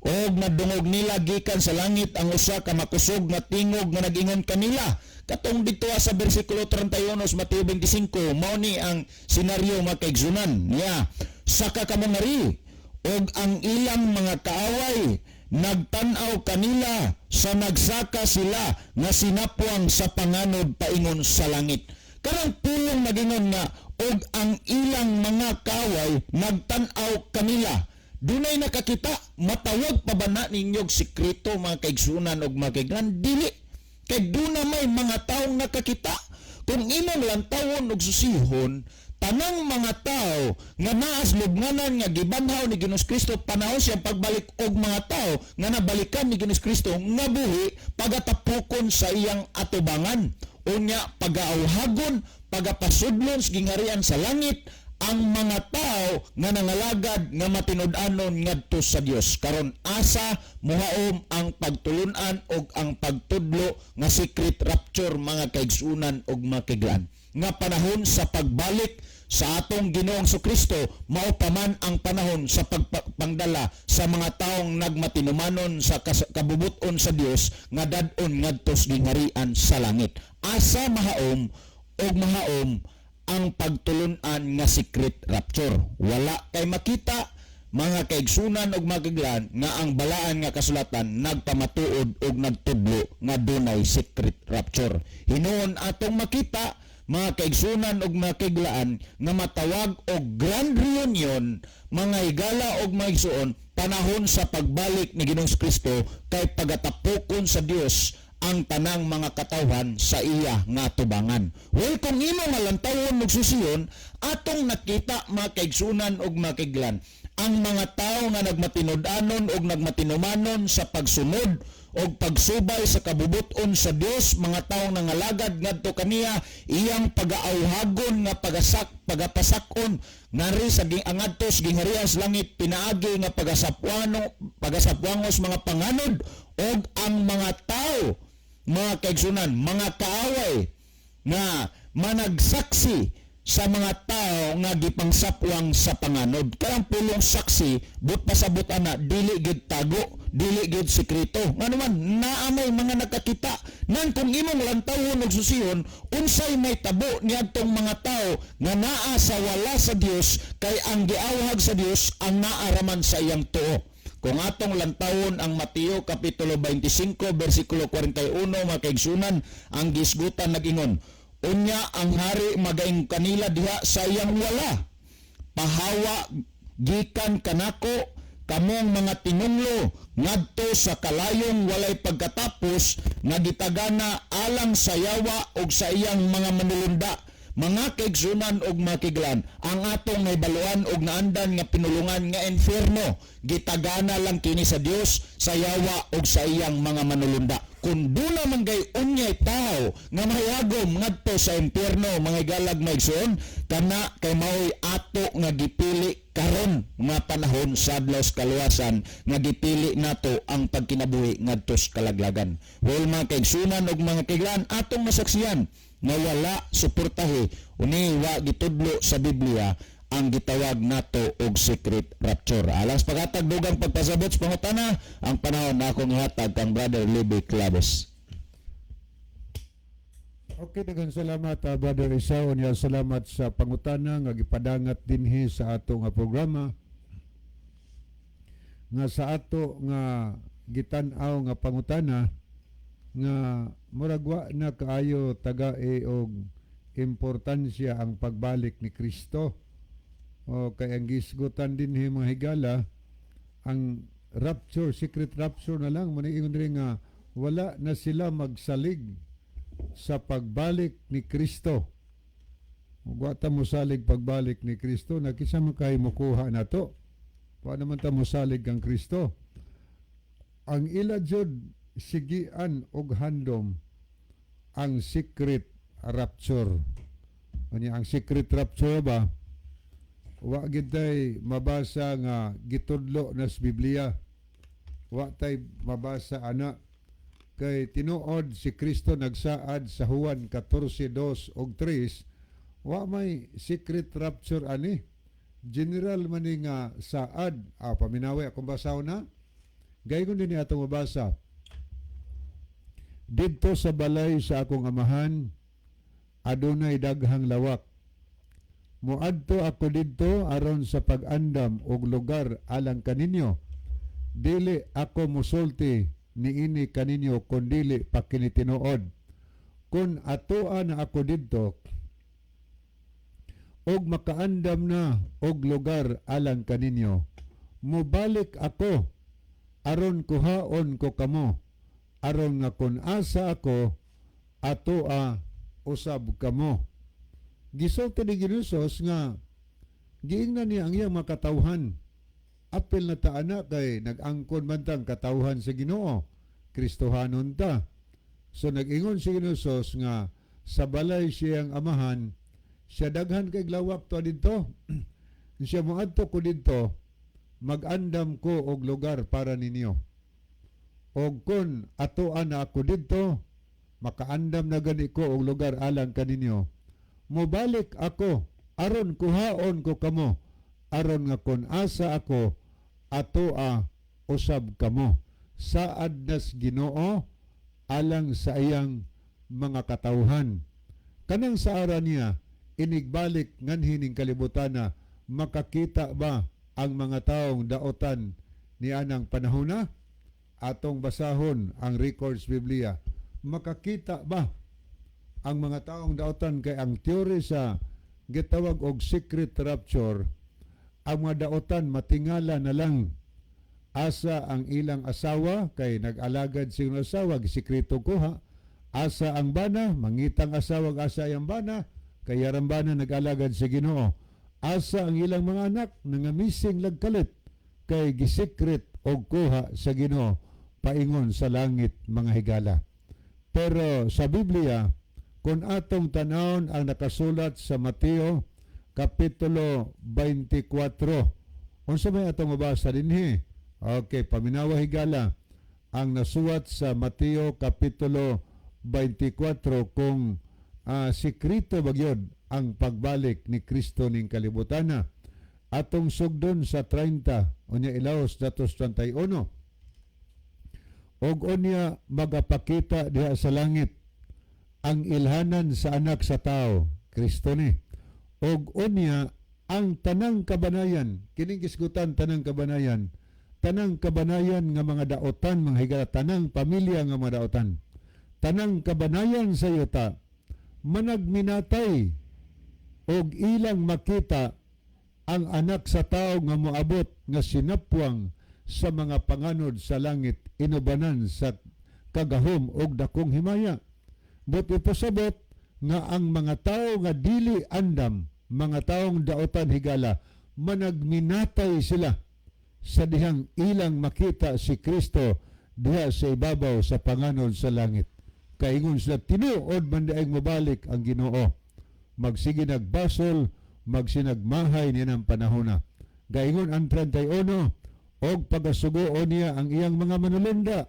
og nadungog nila gikan sa langit ang usa ka makusog nga tingog nga nagingon kanila. Katong dito sa bersikulo 31 sa Mateo 25, mao ni ang senaryo, mga kaigsunan niya. Saka kamo ngari og ang ilang mga kaaway nagtan-aw kanila sa nagsaka sila nga sinapwang sa panganod paingon sa langit. Karang pulong nagingon nga og ang ilang mga kaaway nagtan-aw kanila. Dunay nakakita, matawag pa ba na ninyog sikreto, mga kaigsunan og mga kaiglan? Dili. Kay duna may mga taong nakakita. Kung imong lantawon og susihon, tanang mga tao nga naas lubnganan nga gibanhaw ni Ginoos Kristo panahon siyang pagbalik og mga tao nga nabalikan ni Ginoos Kristo nga buhi pagatapukon sa iyang atubangan. Unya pagaawhagon, pagapasudlon sa gingarian sa langit ang mga tao nga nangalagad nga matinud-anon ngadto sa Dios. Karon asa muhaom ang pagtulunan og ang pagtudlo nga secret rapture, mga kaigsunan og mga kaiglan. Nga panahon sa pagbalik sa atong Ginoong Kristo, mao pa man ang panahon sa pagpangdala sa mga taong nagmatinumanon sa kabubuton sa Dios nga dad-on ngadto sa gingharian sa langit. Asa mahaom og mahaom ang pagtulunan nga secret rapture. Wala kay makita, mga kaigsunan og magiglan, nga ang balaan nga kasulatan nagpamatuod og nagtudlo nga dunay secret rapture. Hinuon atong makita, mga kaigsunan og mga kaiglaan, nga matawag og grand reunion, mga higala og mga igsuon, panahon sa pagbalik ni Ginoong Kristo kay pagatapukon sa Dios ang tanang mga katawhan sa iya nga tubangan. Well, kung imo malantawon og susiyon, atong nakita, mga kaigsunan og mga kaiglan, ang mga tao nga nagmatinud-anon og nagmatinumanon sa pagsunod og pagsubay sa kabubuton sa Dios, mga tao nangalagad ngadto kaniya, iyang pagaawhagon nga pagapasakon ngari sa angadtos gingharian sa langit, pinaagi nga pagasapwangos mga panganod og ang mga tao, mga kaigsunan, mga kaaway nga managsaksi sa mga tao nga gipangsapwang sa panganod. Karang pulong saksi, but pasabot ana, dili gid tago, dili gid sekreto. Nga naman, naamay mga nakakita. Nan kung imong lantawon og susihon, unsay may tabo niadtong mga tao nga naa sa wala sa Dios, kay ang giawhag sa Dios ang naaraman sa iyang tuo. Kung atong lantawon ang Mateo kapitulo 25 bersikulo 41, mga kaigsunan, ang gisgutan nagingon, unya ang hari magaing kanila diha sa iyang wala. Pahawa gikan kanako kamong mga tinunglo ngadto sa kalayong walay pagkatapos nga gitagana alang sa yawa og sa iyang mga manulunda. Mga kaigsunan og mga kaiglan, ang atong naibaluan og naandan nga pinulungan nga infierno, gitagana lang kini sa Dios sa yawa og sa iyang mga manulunda. Kung duna man gay unyay tao nga mahayagom ngadto sa impierno, mga galag maigsoon, kana kay mao'y ato nga gipili karon nga panahon sa adlaw sa kaluwasan, nga gipili nato ang pagkinabuhi ngadto sa kalaglagan. Well, mga kaigsunan og mga kaiglan, atong masaksiyan nga wala suportahe uni wa gitudlo sa Biblia ang gitawag nato og secret rapture. Alang sa paghatag dugang pagpasabot sa pangutana, ang panahon na akong ihatag kang Brother Libby Claves. Okay, daghang salamat, Brother Isaw. Unya salamat sa pangutana nga gipadangat dinhi sa ato nga programa. Nga sa ato nga gitan-aw nga pangutana nga murag wa na kaayo taga-e og importansya ang pagbalik ni Kristo. O kay ang gisgutan dinhi, mga higala, ang rapture, secret rapture na lang. Maniingon rin nga, wala na sila magsalig sa pagbalik ni Kristo. Wata mo salig pagbalik ni Kristo, nakisa mo kayo mukuha na to. Wa naman ta mo salig kang Kristo. Ang ila jud sigian og handom ang secret rapture. Unya ang secret rapture ba? Wa gid tay mabasa nga gitudlo na sa Biblia. Wa tay mabasa ana kay tinuod si Kristo nagsaad sa Juan 14:2 ug 3, wa may secret rapture ani. General man ni nga saad, paminawi akong basaw na. Gayon din atong mabasa. Didto sa balay sa akong amahan, adunay daghang lawak. Muadto ako didto aron sa pag-andam og lugar alang kaninyo. Dili ako musulti niini kaninyo kun dili pa kini tinuod. Kun atoa na ako didto og makaandam na og lugar alang kaninyo, mubalik ako aron kuhaon ko kamo, aron nga kun asa ako atoa usab kamo. Gisulti ni Ginusos nga giingnan niya ang iyang makatawhan. Apil na taana kay nag-angkon man tang katawhan sa Ginoo, Kristohanon ta. So nag-ingon si Ginusos nga sa balay siyang amahan, siya daghan kay lawak to didto. Siya moadto ko didto, mag-andam ko og lugar para ninyo. Og kun atoan na ako didto, makaandam na gani ko og lugar alang kaninyo. Mobalik ako aron kuhaon ko kamo, aron nga kun asa ako atoa usab kamo. Saad nas Ginoo alang sa iyang mga katawhan. Kanang saara niya inigbalik nganhining kalibutan na makakita ba ang mga taong daotan ni anang panahona? Atong basahon ang records Biblia. Makakita ba ang mga taong daotan kay ang teori sa gitawag og secret rapture, ang mga daotan matingala na lang asa ang ilang asawa kay nag-alagad sing asawa gisikreto kuha, asa ang bana mangitang asawa asa ang bana kay yarang bana nag-alagad sa Ginoo, asa ang ilang mga anak nangamising lagkalit kay gisikret og kuha sa Ginoo paingon sa langit mga higala. Pero sa Biblia, kung atong tanawon ang nakasulat sa Mateo Kapitulo 24, unsa may atong mabasa dinhi? Okay, paminawa higala ang nasuwat sa Mateo Kapitulo 24 kung sikrito bagyod ang pagbalik ni Kristo ning kalibutana. Atong sugdon sa 30, unya ilaos datos 31. Og unya magapakita diha sa langit ang ilhanan sa anak sa tao, Kristo ni. Og unya ang tanang kabanayan, kining kisgutan tanang kabanayan nga mga daotan, mga higala, tanang pamilya nga mga daotan. Tanang kabanayan sa yuta, managminatay og ilang makita ang anak sa tao nga moabot nga sinapwang sa mga panganod sa langit, inubanan sa kagahom og dakong himaya. But ipasabot nga ang mga tao nga dili andam, mga taong daotan higala, managminatay sila sa dihang ilang makita si Kristo diha sa ibabaw sa panganod sa langit. Kaingon sila, tinuod man daing mabalik ang Ginoo. Magsige nagbasol, magsinagmahay niya ng panahona. Gaingon ang 31, og pagasugoon niya ang iyang mga manulunda,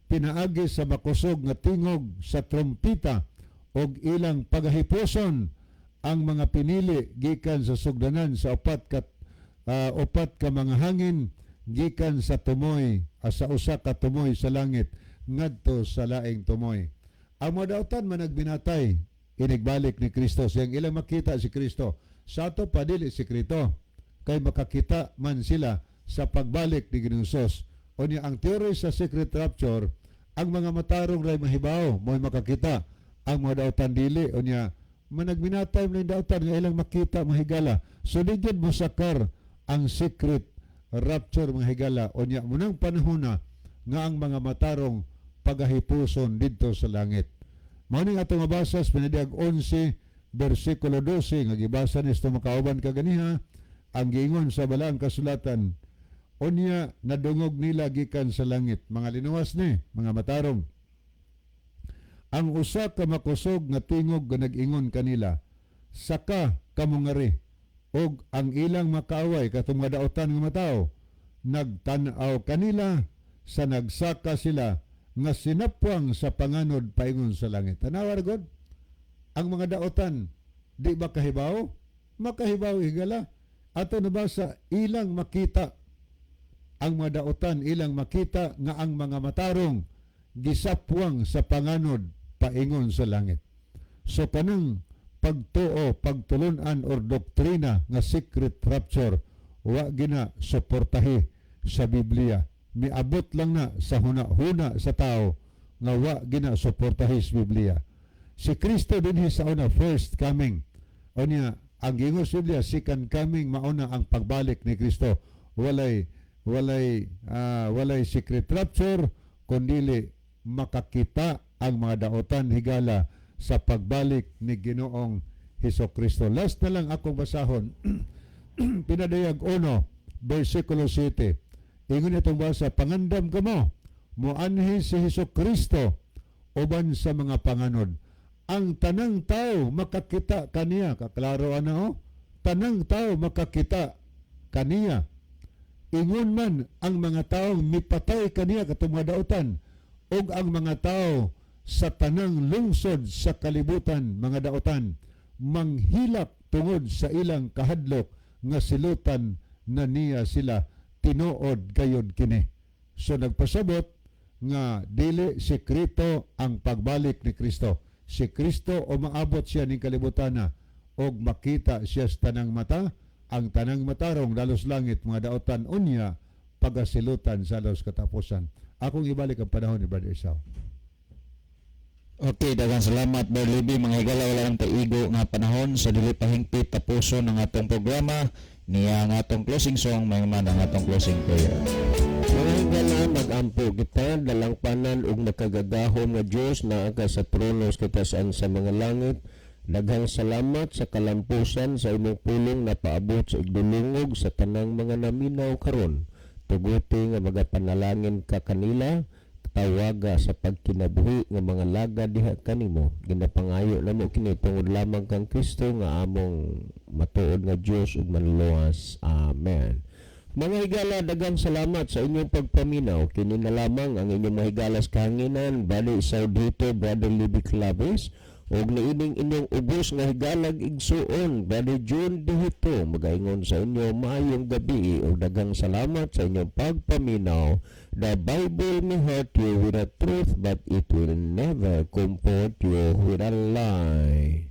pinaagi sa makusog nga tingog sa trompita, og ilang pagahiposon ang mga pinili gikan sa sugdanan sa upat ka mga hangin gikan sa tumoy, sa usa ka tumoy sa langit ngadto sa laing tumoy. Ang mga daotan managbinatay inigbalik ni Kristo, siyang ilang makita si Kristo. Sa ato pa dili sekreto kay makakita man sila sa pagbalik ni Ginoo. Unya ang teory sa secret rapture, ang mga matarong ray mahibaw mo'y makakita, ang mga daotan dili. Unya managminatay man daotan nga ilang makita mahigala. So digid mo sakar ang secret rapture mga higala unya munang panahon na nga ang mga matarong pagahipuson didto sa langit. Mao ning atong mabasa sa pinadiag 11 bersikulo 12 nga gibasa ni sa makauban kaganiha ang giingon sa balaang kasulatan unya nadungog nila gikan sa langit mga linuwas ni mga matarong. Ang usa ka makusog nga tingog nga nag-ingon kanila saka kamo ngari og ang ilang makaaway katong mga daotan nga matao nagtan-aw kanila sa nagsaka sila nga sinapwang sa panganod paingon sa langit. Tanawa gud ang mga daotan di ba kahibaw? Makahibaw higala. Ato nabasa ilang makita ang mga daotan ilang makita nga ang mga matarong gisapwang sa panganod paingon sa langit. So kanang pagtuo, pagtulunan or doktrina nga secret rapture wa gina suportahi sa Biblia. Miabot lang na sa huna-huna sa tao nga wa gina suportahi sa Biblia. Si Kristo dinhi sa una first coming. O niya, ang gingon sa Biblia second coming mauna ang pagbalik ni Kristo. Walay secret rapture kundili makakita ang mga daotan higala sa pagbalik ni Ginoong Hesukristo. Last na lang akong basahon. Pinadayag 1, versikulo 7. Ingon itong basa, pangandam ka mo, muanhi si Hesukristo uban sa mga panganod. Ang tanang tao makakita kaniya. Kaklaro ano? Tanang tao makakita kaniya. Ingon man ang mga taong mipatay kaniya katong mga daotan ug ang mga tao sa tanang lungsod sa kalibutan mga daotan manghilak tungod sa ilang kahadlok nga silutan na niya sila tinuod gayud kini. So nagpasabot nga dili sekreto ang pagbalik ni Kristo. Si Kristo o maabot siya ning kalibutan na og makita siya sa tanang mata, ang tanang matarong dalos langit mga daotan unya pagasilutan sa laos katapusan. Akong ibalik ang panahon ni Brother Esau. Okay, daghang salamat Brother Libby. Mga higala wala lang taigo nga panahon sa dili pahingpit tapuson ng atong programa niya ang atong closing song may man ang atong closing prayer. Mga higala, mag-ampo kita, dalang panan ug nakagagahom nga Diyos na aga sa tronos kitasan sa mga langit. Daghang salamat sa kalampusan sa imong pulong na paabot sa igdulungog sa tanang mga naminaw karon. Tuguti nga magapanalangin ka kanila, tawaga sa pagkinabuhi nga mga laga diha kanimo. Ginapangayo namo kini tungod lamang kang Kristo nga among matuod nga Dios ug manluwas. Amen. Mga higala, daghang salamat sa inyong pagpaminaw. Kini na lamang ang inyong mahigalas kahanginan, Brother Esau dito, Brother Libby Claves, ug niining inyong ubos nga higalag igsuon, Brother John dihito. Magaingon sa inyo maayong gabi ug daghang salamat sa inyong pagpaminaw. The Bible may hurt you with a truth, but it will never comfort you with a lie.